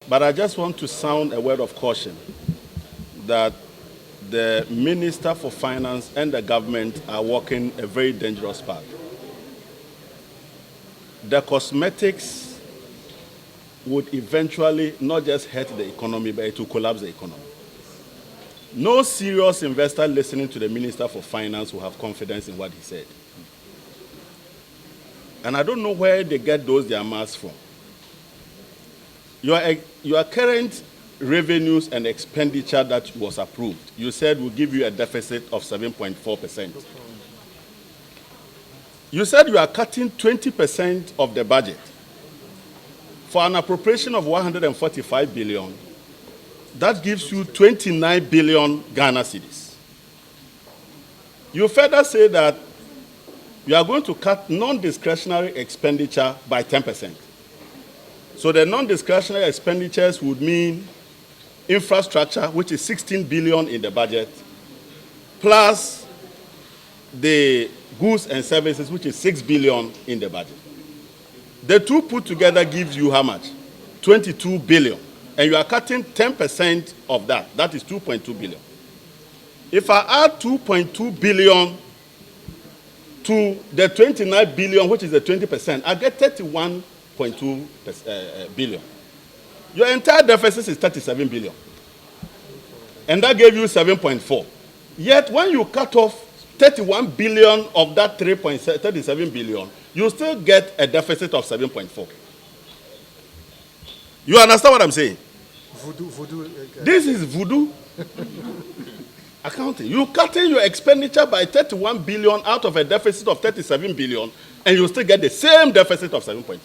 But I just want to sound a word of caution that the Minister for Finance and the government are walking a very dangerous path. The cosmetics would eventually not just hurt the economy, but it will collapse the economy. No serious investor listening to the Minister for Finance will have confidence in what he said. And I don't know where they get those their masks from. Your current revenues and expenditure that was approved, you said will give you a deficit of 7.4%. You said you are cutting 20% of the budget for an appropriation of 145 billion. That gives you 29 billion Ghana cedis. You further say that you are going to cut non-discretionary expenditure by 10%. So the non-discretionary expenditures would mean infrastructure, which is 16 billion in the budget, plus the goods and services, which is 6 billion in the budget. The two put together gives you how much? 22 billion. And you are cutting 10% of that. That is 2.2 billion. If I add 2.2 billion to the 29 billion, which is the 20%, I get 31.2 billion. Your entire deficit is 37 billion. And that gave you 7.4. Yet when you cut off 31 billion of that 37 billion, you still get a deficit of 7.4. You understand what I'm saying? Voodoo. This is voodoo accounting. You cutting your expenditure by 31 billion out of a deficit of 37 billion, and you still get the same deficit of 7.4.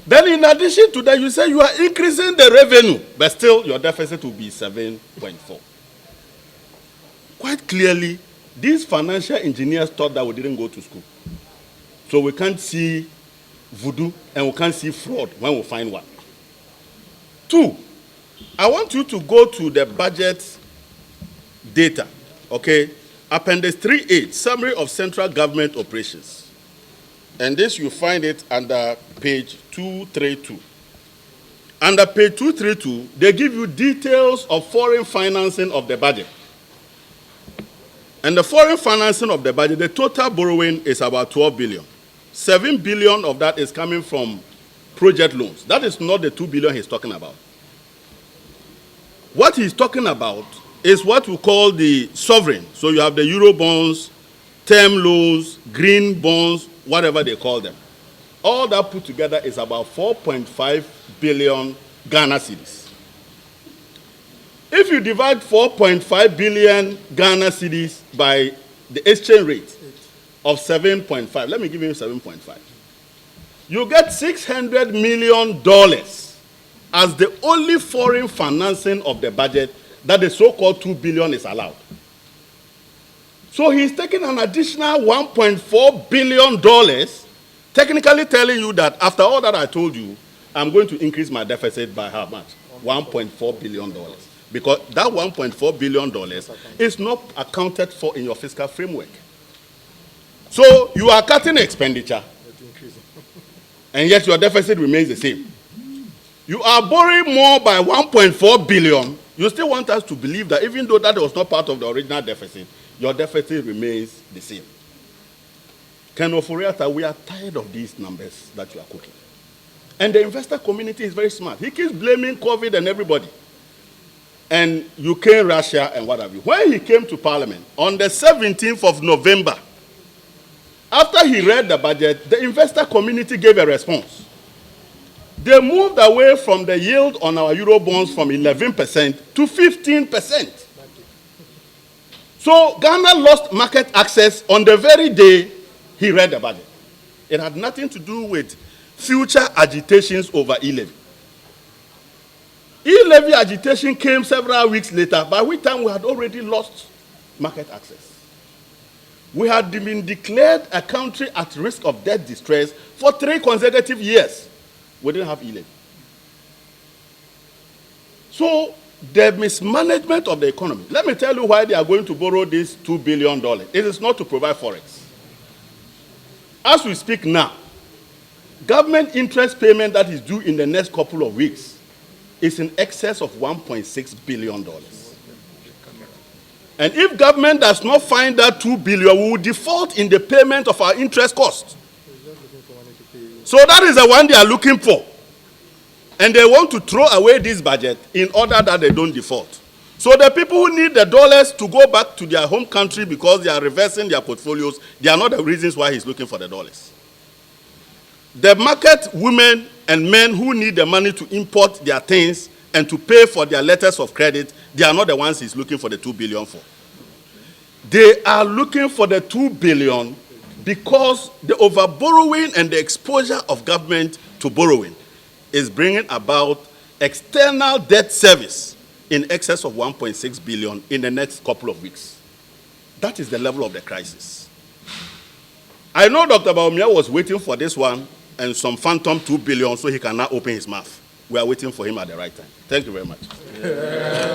Then in addition to that, you say you are increasing the revenue, but still your deficit will be 7.4. Quite clearly, these financial engineers thought that we didn't go to school. So we can't see voodoo and we can't see fraud when we find one. Two, I want you to go to the budget data, okay? Appendix 3.8, Summary of Central Government Operations. And this you find it under page 232. Under page 232, they give you details of foreign financing of the budget. And the foreign financing of the budget, the total borrowing is about 12 billion. 7 billion of that is coming from project loans. That is not the 2 billion he's talking about. What he's talking about is what we call the sovereign. So you have the Euro bonds, term loans, green bonds, whatever they call them. All that put together is about 4.5 billion Ghana cedis. If you divide 4.5 billion Ghana cedis by the exchange rate of 7.5, let me give you 7.5. You get $600 million as the only foreign financing of the budget that the so-called 2 billion is allowed. So he's taking an additional $1.4 billion, technically telling you that after all that I told you, I'm going to increase my deficit by how much? $1.4 billion. Because that $1.4 billion is not accounted for in your fiscal framework. So you are cutting expenditure, and yet your deficit remains the same. You are borrowing more by 1.4 billion. You still want us to believe that even though that was not part of the original deficit, your deficit remains the same. Ken Oforiatta, we are tired of these numbers that you are cooking. And the investor community is very smart. He keeps blaming COVID and everybody. And Ukraine, Russia, and what have you. When he came to Parliament on the 17th of November, after he read the budget, the investor community gave a response. They moved away from the yield on our Euro bonds from 11% to 15%. So Ghana lost market access on the very day he read the budget. It had nothing to do with future agitations over e-levy. E-levy agitation came several weeks later, by which time we had already lost market access. We had been declared a country at risk of debt distress for 3 consecutive years. We didn't have e-levy. So the mismanagement of the economy. Let me tell you why they are going to borrow this $2 billion. It is not to provide forex. As we speak now, government interest payment that is due in the next couple of weeks is in excess of $1.6 billion. And if government does not find that $2 billion, we will default in the payment of our interest cost. So that is the one they are looking for. And they want to throw away this budget in order that they don't default. So the people who need the dollars to go back to their home country because they are reversing their portfolios, they are not the reasons why he's looking for the dollars. The market women and men who need the money to import their things and to pay for their letters of credit, they are not the ones he's looking for the $2 billion for. They are looking for the $2 billion because the overborrowing and the exposure of government to borrowing is bringing about external debt service in excess of $1.6 billion in the next couple of weeks. That is the level of the crisis. I know Dr. Baumia was waiting for this one and some phantom $2 billion so he can now open his mouth. We are waiting for him at the right time. Thank you very much.